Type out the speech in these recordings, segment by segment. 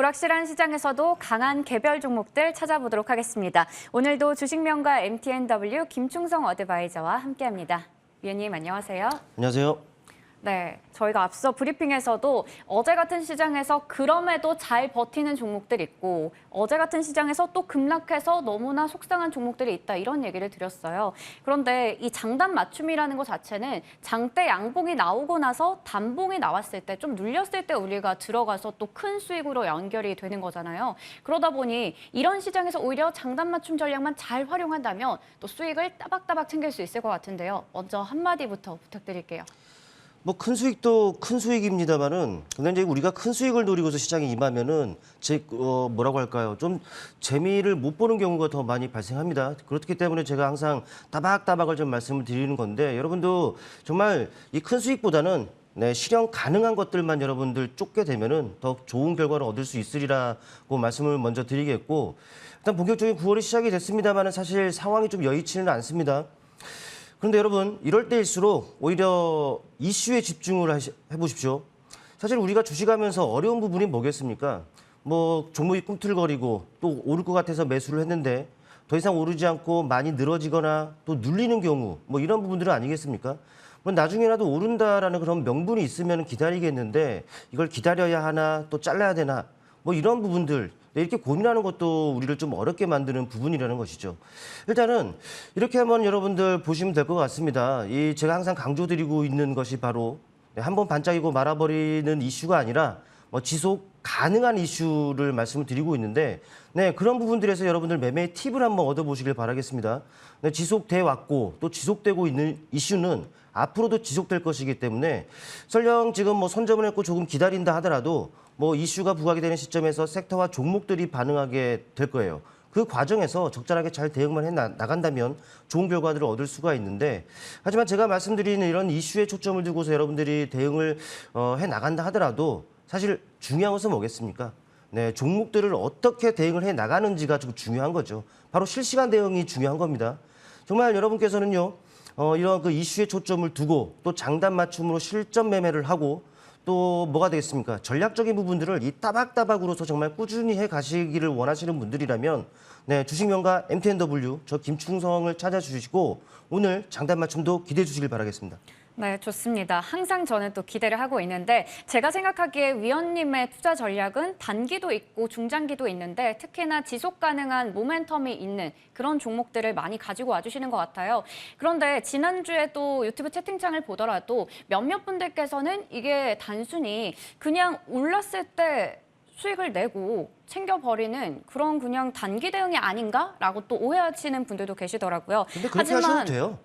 불확실한 시장에서도 강한 개별 종목들 찾아보도록 하겠습니다. 오늘도 주식명가 MTNW 김충성 어드바이저와 함께합니다. 위원님 안녕하세요. 안녕하세요. 네, 저희가 앞서 브리핑에서도 어제 같은 시장에서 그럼에도 잘 버티는 종목들이 있고 어제 같은 시장에서 또 급락해서 너무나 속상한 종목들이 있다 이런 얘기를 드렸어요. 그런데 이 장단 맞춤이라는 것 자체는 장대 양봉이 나오고 나서 단봉이 나왔을 때 좀 눌렸을 때 우리가 들어가서 또 큰 수익으로 연결이 되는 거잖아요. 그러다 보니 이런 시장에서 오히려 장단 맞춤 전략만 잘 활용한다면 또 수익을 따박따박 챙길 수 있을 것 같은데요. 먼저 한마디부터 부탁드릴게요. 뭐 큰 수익도 큰 수익입니다만은 근데 이제 우리가 큰 수익을 노리고서 시장에 임하면은 뭐라고 할까요? 좀 재미를 못 보는 경우가 더 많이 발생합니다. 그렇기 때문에 제가 항상 따박따박을 좀 말씀을 드리는 건데 여러분도 정말 이 큰 수익보다는 실현 가능한 것들만 여러분들 쫓게 되면은 더 좋은 결과를 얻을 수 있으리라고 말씀을 먼저 드리겠고 일단 본격적인 9월이 시작이 됐습니다만은 사실 상황이 좀 여의치는 않습니다. 그런데 여러분 이럴 때일수록 오히려 이슈에 집중을 해보십시오. 사실 우리가 주식하면서 어려운 부분이 뭐겠습니까? 뭐 종목이 꿈틀거리고 또 오를 것 같아서 매수를 했는데 더 이상 오르지 않고 많이 늘어지거나 또 눌리는 경우 뭐 이런 부분들은 아니겠습니까? 뭐 나중에라도 오른다라는 그런 명분이 있으면 기다리겠는데 이걸 기다려야 하나 또 잘라야 되나 뭐 이런 부분들 이렇게 고민하는 것도 우리를 좀 어렵게 만드는 부분이라는 것이죠. 일단은 이렇게 한번 여러분들 보시면 될 것 같습니다. 제가 항상 강조드리고 있는 것이 바로 한번 반짝이고 말아버리는 이슈가 아니라 지속 가능한 이슈를 말씀을 드리고 있는데 그런 부분들에서 여러분들 매매의 팁을 한번 얻어보시길 바라겠습니다. 지속돼 왔고 또 지속되고 있는 이슈는 앞으로도 지속될 것이기 때문에 설령 지금 선점을 했고 조금 기다린다 하더라도 이슈가 부각이 되는 시점에서 섹터와 종목들이 반응하게 될 거예요. 그 과정에서 적절하게 잘 대응만 나간다면 좋은 결과들을 얻을 수가 있는데 하지만 제가 말씀드리는 이런 이슈에 초점을 두고서 여러분들이 대응을 해 나간다 하더라도 사실 중요한 것은 뭐겠습니까? 종목들을 어떻게 대응을 해 나가는지가 좀 중요한 거죠. 바로 실시간 대응이 중요한 겁니다. 정말 여러분께서는요, 이런 그 이슈에 초점을 두고 또 장단 맞춤으로 실전 매매를 하고 또 뭐가 되겠습니까? 전략적인 부분들을 이 따박따박으로서 정말 꾸준히 해 가시기를 원하시는 분들이라면 주식명가 MTNW 저 김충성을 찾아주시고 오늘 장단 맞춤도 기대해 주시길 바라겠습니다. 네, 좋습니다. 항상 저는 또 기대를 하고 있는데 제가 생각하기에 위원님의 투자 전략은 단기도 있고 중장기도 있는데 특히나 지속 가능한 모멘텀이 있는 그런 종목들을 많이 가지고 와주시는 것 같아요. 그런데 지난주에도 유튜브 채팅창을 보더라도 몇몇 분들께서는 이게 단순히 그냥 올랐을 때 수익을 내고 챙겨버리는 그런 그냥 단기 대응이 아닌가라고 또 오해하시는 분들도 계시더라고요. 근데 그렇게 하셔도 돼요.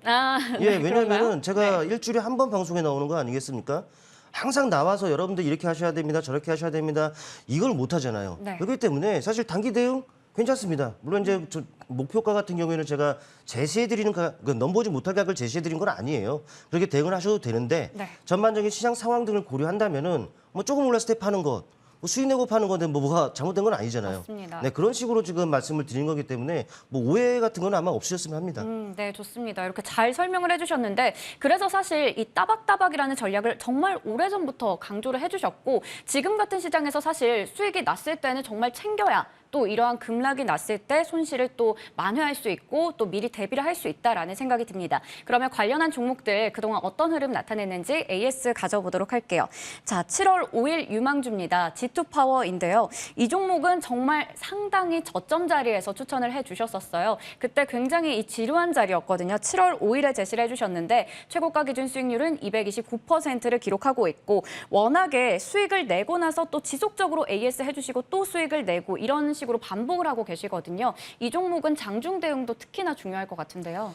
왜냐하면 제가 일주일에 한 번 방송에 나오는 거 아니겠습니까? 항상 나와서 여러분들 이렇게 하셔야 됩니다. 저렇게 하셔야 됩니다. 이걸 못 하잖아요. 그렇기 때문에 사실 단기 대응 괜찮습니다. 물론 이제 목표가 같은 경우에는 제가 제시해드리는 넘보지 못할 가격을 제시해드린 건 아니에요. 그렇게 대응을 하셔도 되는데 전반적인 시장 상황 등을 고려한다면은 조금 올랐을 때 파는 것. 수익 내고 파는 건데 뭐가 잘못된 건 아니잖아요. 맞습니다. 그런 식으로 지금 말씀을 드린 거기 때문에 오해 같은 건 아마 없으셨으면 합니다. 네, 좋습니다. 이렇게 잘 설명을 해주셨는데 그래서 사실 이 따박따박이라는 전략을 정말 오래전부터 강조를 해주셨고 지금 같은 시장에서 사실 수익이 났을 때는 정말 챙겨야 또 이러한 급락이 났을 때 손실을 또 만회할 수 있고 또 미리 대비를 할 수 있다라는 생각이 듭니다. 그러면 관련한 종목들 그동안 어떤 흐름 나타냈는지 AS 가져보도록 할게요. 자, 7월 5일 유망주입니다. G2파워인데요. 이 종목은 정말 상당히 저점 자리에서 추천을 해주셨었어요. 그때 굉장히 이 지루한 자리였거든요. 7월 5일에 제시를 해주셨는데 최고가 기준 수익률은 229%를 기록하고 있고 워낙에 수익을 내고 나서 또 지속적으로 AS 해주시고 또 수익을 내고 이런 식으로 반복을 하고 계시거든요. 이 종목은 장중 대응도 특히나 중요할 것 같은데요.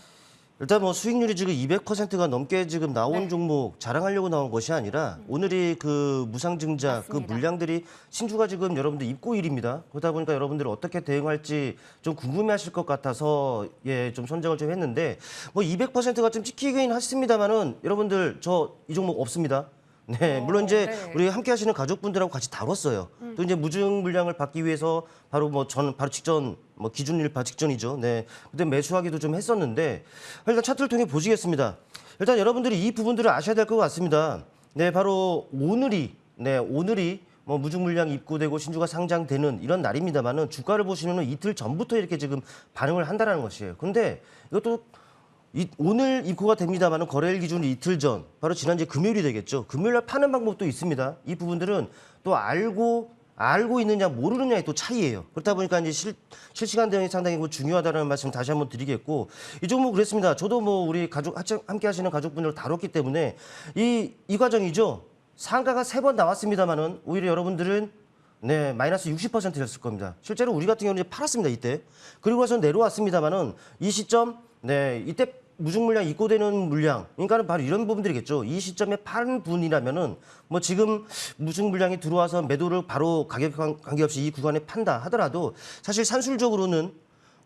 일단 수익률이 지금 200%가 넘게 지금 나온 종목 자랑하려고 나온 것이 아니라 오늘이 그 무상증자 맞습니다. 그 물량들이 신주가 지금 여러분들 입고일입니다. 그러다 보니까 여러분들 어떻게 대응할지 좀 궁금해하실 것 같아서 좀 선정을 좀 했는데 200%가 좀 찍히긴 했습니다만은 여러분들 저 이 종목 없습니다. 물론 이제 우리 함께 하시는 가족분들하고 같이 다뤘어요. 또 이제 무증 물량을 받기 위해서 바로 저는 바로 직전 기준일 직전이죠. 그때 매수하기도 좀 했었는데 일단 차트를 통해 보시겠습니다. 일단 여러분들이 이 부분들을 아셔야 될 것 같습니다. 바로 오늘이 뭐 무중 물량이 입고되고 신주가 상장되는 이런 날입니다만은 주가를 보시면은 이틀 전부터 이렇게 지금 반응을 한다라는 것이에요. 근데 이것도 오늘 입고가 됩니다만은 거래일 기준 이틀 전, 바로 지난주 금요일이 되겠죠. 금요일 날 파는 방법도 있습니다. 이 부분들은 또 알고 있느냐 모르느냐의 또 차이예요. 그렇다 보니까 이제 실시간 대응이 상당히 중요하다는 말씀 다시 한번 드리겠고, 이 종목 그랬습니다. 저도 뭐 우리 가족 함께 하시는 가족분들 다뤘기 때문에 이 과정이죠. 상가가 3번 나왔습니다만은 오히려 여러분들은 네, 마이너스 60%였을 겁니다. 실제로 우리 같은 경우는 이제 팔았습니다, 이때. 그리고 나서 내려왔습니다만은 이 시점, 네, 이때 무중 물량 입고되는 물량, 그러니까는 바로 이런 부분들이겠죠. 이 시점에 파는 분이라면은 뭐 지금 무중 물량이 들어와서 매도를 바로 가격 관계없이 이 구간에 판다 하더라도 사실 산술적으로는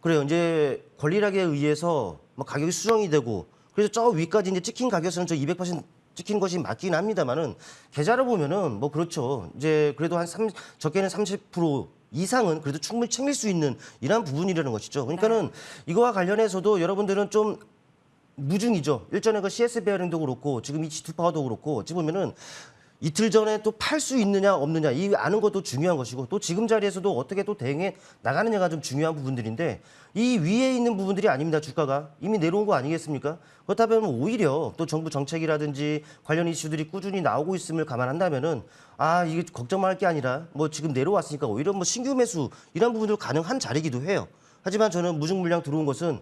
그래요. 이제 권리락에 의해서 뭐 가격이 수정이 되고 그래서 저 위까지 이제 찍힌 가격은 저 200% 찍힌 것이 맞긴 합니다만은 계좌를 보면은 뭐 그렇죠. 이제 그래도 적게는 30% 이상은 그래도 충분히 챙길 수 있는 이러한 부분이라는 것이죠. 그러니까는 이거와 관련해서도 여러분들은 좀 무중이죠. 일전에 그 CS 베어링도 그렇고 지금 이 G2 파워도 그렇고 어찌 보면은 이틀 전에 또 팔 수 있느냐 없느냐 이 아는 것도 중요한 것이고 또 지금 자리에서도 어떻게 또 대응해 나가느냐가 좀 중요한 부분들인데 이 위에 있는 부분들이 아닙니다. 주가가 이미 내려온 거 아니겠습니까? 그렇다면 오히려 또 정부 정책이라든지 관련 이슈들이 꾸준히 나오고 있음을 감안한다면은 이게 걱정만 할 게 아니라 뭐 지금 내려왔으니까 오히려 뭐 신규 매수 이런 부분도 가능한 자리이기도 해요. 하지만 저는 무중 물량 들어온 것은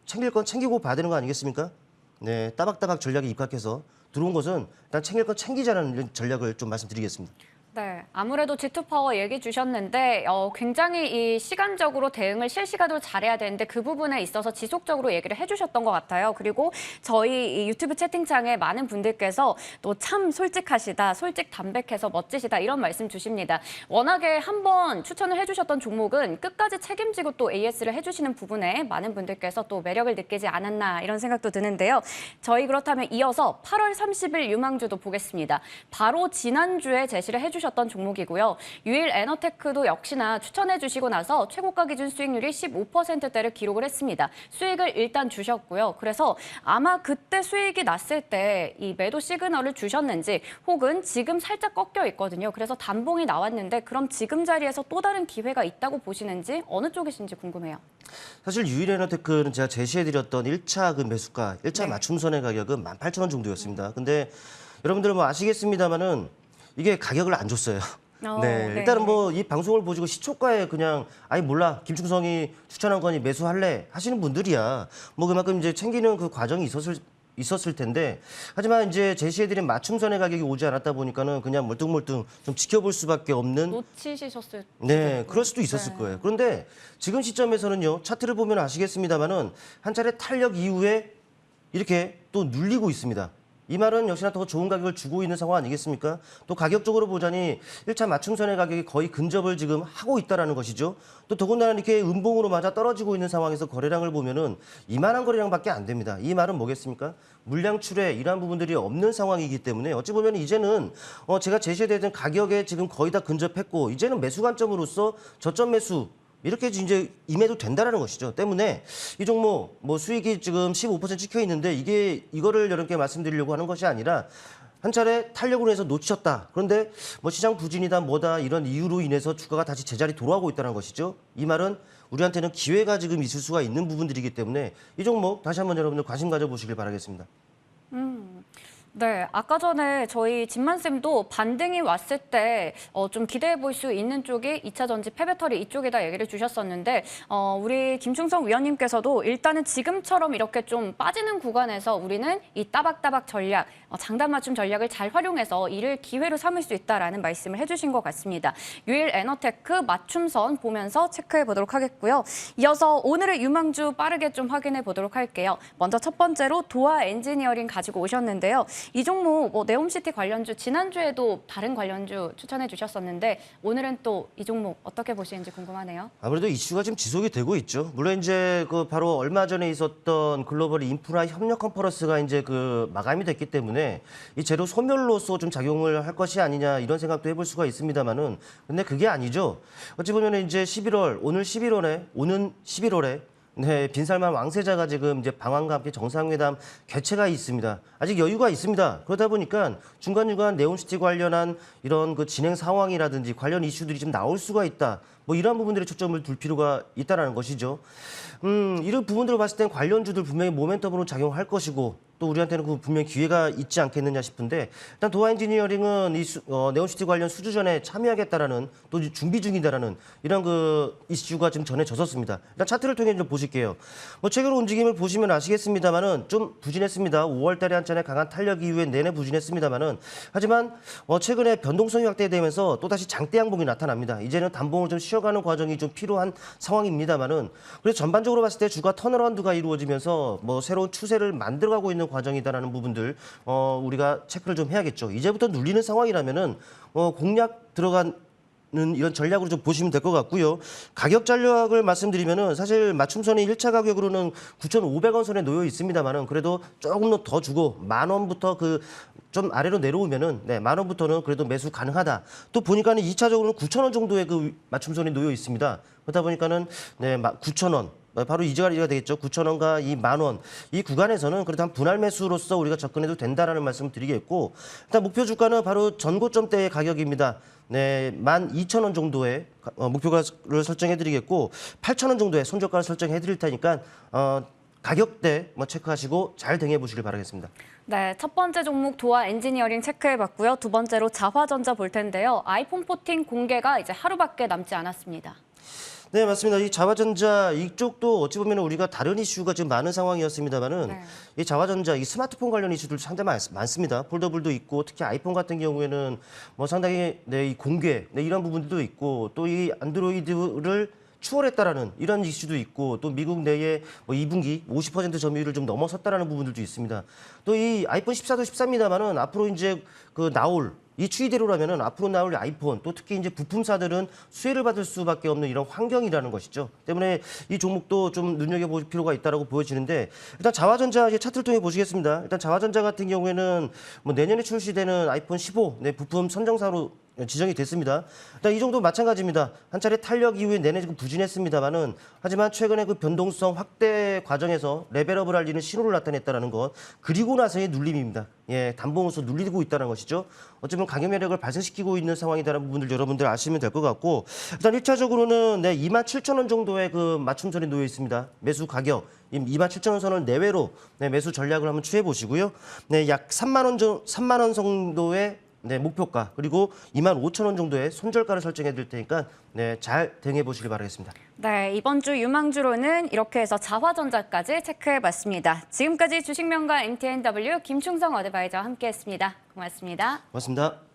챙길 건 챙기고 봐야 되는 거 아니겠습니까? 네, 따박따박 전략에 입각해서 들어온 것은 일단 챙길 건 챙기자는 전략을 좀 말씀드리겠습니다. 네, 아무래도 G2파워 얘기 주셨는데 굉장히 이 시간적으로 대응을 실시간으로 잘해야 되는데 그 부분에 있어서 지속적으로 얘기를 해주셨던 것 같아요. 그리고 저희 이 유튜브 채팅창에 많은 분들께서 또 참 솔직하시다, 솔직 담백해서 멋지시다 이런 말씀 주십니다. 워낙에 한번 추천을 해주셨던 종목은 끝까지 책임지고 또 AS를 해주시는 부분에 많은 분들께서 또 매력을 느끼지 않았나 이런 생각도 드는데요. 저희 그렇다면 이어서 8월 30일 유망주도 보겠습니다. 바로 지난주에 제시를 해주셨던 종목이고요. 유일 에너테크도 역시나 추천해 주시고 나서 최고가 기준 수익률이 15%대를 기록을 했습니다. 수익을 일단 주셨고요. 그래서 아마 그때 수익이 났을 때 이 매도 시그널을 주셨는지 혹은 지금 살짝 꺾여 있거든요. 그래서 단봉이 나왔는데 그럼 지금 자리에서 또 다른 기회가 있다고 보시는지 어느 쪽이신지 궁금해요. 사실 유일 에너테크는 제가 제시해드렸던 1차 그 매수가, 1차 맞춤선의 가격은 18,000원 정도였습니다. 근데 여러분들 뭐 아시겠습니다만은 이게 가격을 안 줬어요. 네, 일단은 뭐 이 방송을 보시고 시초가에 그냥 몰라 김충성이 추천한 거니 매수할래 하시는 분들이야 뭐 그만큼 이제 챙기는 그 과정이 있었을 텐데 하지만 이제 제시해드린 맞춤선의 가격이 오지 않았다 보니까는 그냥 멀뚱멀뚱 좀 지켜볼 수밖에 없는 놓치셨을 네, 그럴 수도 있었을 거예요. 그런데 지금 시점에서는요 차트를 보면 아시겠습니다만은 한 차례 탄력 이후에 이렇게 또 눌리고 있습니다. 이 말은 역시나 더 좋은 가격을 주고 있는 상황 아니겠습니까? 또 가격적으로 보자니 1차 맞춤선의 가격이 거의 근접을 지금 하고 있다는 것이죠. 또 더군다나 이렇게 음봉으로 맞아 떨어지고 있는 상황에서 거래량을 보면은 이만한 거래량밖에 안 됩니다. 이 말은 뭐겠습니까? 물량 출회 이러한 부분들이 없는 상황이기 때문에 어찌 보면 이제는 제가 제시해드린 가격에 지금 거의 다 근접했고 이제는 매수 관점으로서 저점 매수 이렇게 이제 임해도 된다라는 것이죠. 때문에 이 종목 뭐 수익이 지금 15% 찍혀 있는데 이거를 여러분께 말씀드리려고 하는 것이 아니라 한 차례 탄력으로 해서 놓쳤다. 그런데 뭐 시장 부진이다 뭐다 이런 이유로 인해서 주가가 다시 제자리 돌아오고 있다는 것이죠. 이 말은 우리한테는 기회가 지금 있을 수가 있는 부분들이기 때문에 이 종목 다시 한번 여러분들 관심 가져보시길 바라겠습니다. 네, 아까 전에 저희 진만쌤도 반등이 왔을 때 좀 기대해 볼 수 있는 쪽이 2차 전지 폐배터리 이쪽에다 얘기를 주셨었는데 우리 김충성 위원님께서도 일단은 지금처럼 이렇게 좀 빠지는 구간에서 우리는 이 따박따박 전략, 장단 맞춤 전략을 잘 활용해서 이를 기회로 삼을 수 있다라는 말씀을 해주신 것 같습니다. 유일 에너테크 맞춤선 보면서 체크해 보도록 하겠고요. 이어서 오늘의 유망주 빠르게 좀 확인해 보도록 할게요. 먼저 첫 번째로 도아 엔지니어링 가지고 오셨는데요. 이 종목 네옴시티 관련주 지난주에도 다른 관련주 추천해 주셨었는데 오늘은 또 이 종목 어떻게 보시는지 궁금하네요. 아무래도 이슈가 지금 지속이 되고 있죠. 물론 이제 그 바로 얼마 전에 있었던 글로벌 인프라 협력 컨퍼런스가 이제 그 마감이 됐기 때문에 이 재료 소멸로서 좀 작용을 할 것이 아니냐 이런 생각도 해볼 수가 있습니다만은 근데 그게 아니죠. 어찌 보면 이제 오는 11월에 네, 빈살만 왕세자가 지금 이제 방한과 함께 정상회담 개최가 있습니다. 아직 여유가 있습니다. 그러다 보니까 중간중간 네옴시티 관련한 이런 그 진행 상황이라든지 관련 이슈들이 좀 나올 수가 있다. 뭐 이러한 부분들에 초점을 둘 필요가 있다라는 것이죠. 이런 부분들을 봤을 땐 관련주들 분명히 모멘텀으로 작용할 것이고 또 우리한테는 그 분명히 기회가 있지 않겠느냐 싶은데 일단 도하 엔지니어링은 이 네온시티 관련 수주전에 참여하겠다라는 또 준비 중이다라는 이런 그 이슈가 지금 전해졌었습니다. 일단 차트를 통해 좀 보실게요. 뭐 최근 움직임을 보시면 아시겠습니다만은 좀 부진했습니다. 5월달에 한 차례 강한 탄력 이후에 내내 부진했습니다만은 하지만 최근에 변동성이 확대되면서 또 다시 장대 양봉이 나타납니다. 이제는 단봉을 좀 쉬어가는 과정이 좀 필요한 상황입니다만은 그래서 전반적으로 봤을 때 주가 턴어라운드가 이루어지면서 뭐 새로운 추세를 만들어가고 있는 과정이다라는 부분들 우리가 체크를 좀 해야겠죠. 이제부터 눌리는 상황이라면은 공략 들어간 이런 전략으로 좀 보시면 될 것 같고요. 가격 전략을 말씀드리면은 사실 맞춤선이 1차 가격으로는 9,500원 선에 놓여 있습니다만은 그래도 조금 더 주고 10,000원부터 그 좀 아래로 내려오면은 10,000원부터는 그래도 매수 가능하다. 또 보니까는 2차적으로는 9,000원 정도의 그 맞춤선이 놓여 있습니다. 그러다 보니까는 9,000원. 바로 이 자리가 되겠죠. 9,000원과 이 10,000원. 이 구간에서는 그래도 한 분할 매수로서 우리가 접근해도 된다라는 말씀을 드리겠고 일단 목표 주가는 바로 전고점대의 가격입니다. 네, 12,000원 정도의 목표가를 설정해 드리겠고 8,000원 정도의 손절가를 설정해 드릴 테니까 가격대 체크하시고 잘 대응해 보시길 바라겠습니다. 네, 첫 번째 종목 도하 엔지니어링 체크해봤고요. 두 번째로 자화전자 볼 텐데요. 아이폰 14 공개가 이제 하루밖에 남지 않았습니다. 네, 맞습니다. 이 자화전자 이쪽도 어찌 보면 우리가 다른 이슈가 지금 많은 상황이었습니다만은 이 자화전자 이 스마트폰 관련 이슈들 상당히 많습니다. 폴더블도 있고 특히 아이폰 같은 경우에는 뭐 상당히 이 공개 이런 부분들도 있고 또 이 안드로이드를 추월했다라는 이런 이슈도 있고 또 미국 내에 뭐 2분기 50% 점유율을 좀 넘어섰다라는 부분들도 있습니다. 또 이 아이폰 14도 14입니다만은 앞으로 이제 그 나올 이 추이대로라면은 앞으로 나올 아이폰 또 특히 이제 부품사들은 수혜를 받을 수밖에 없는 이런 환경이라는 것이죠. 때문에 이 종목도 좀 눈여겨볼 필요가 있다라고 보여지는데 일단 자화전자 이제 차트를 통해 보시겠습니다. 일단 자화전자 같은 경우에는 뭐 내년에 출시되는 아이폰 15 부품 선정사로 지정이 됐습니다. 일단 이 정도 마찬가지입니다. 한 차례 탄력 이후에 내내 지금 부진했습니다만은 하지만 최근에 그 변동성 확대 과정에서 레벨업을 알리는 신호를 나타냈다는 것 그리고 나서의 눌림입니다. 예, 단봉으로서 눌리고 있다는 것이죠. 어쩌면 강연 매력을 발생시키고 있는 상황이다라는 부분들 여러분들 아시면 될 것 같고 일단 1차적으로는 27,000원 정도의 그 맞춤선이 놓여 있습니다. 매수 가격 27,000원 선을 내외로 매수 전략을 한번 취해 보시고요. 약 3만 원 정도의 목표가 그리고 25,000원 정도의 손절가를 설정해 드릴 테니까 잘 대응해 보시길 바라겠습니다. 네, 이번 주 유망주로는 이렇게 해서 자화전자까지 체크해봤습니다. 지금까지 주식명가 MTNW 김충성 어드바이저와 함께했습니다. 고맙습니다. 고맙습니다.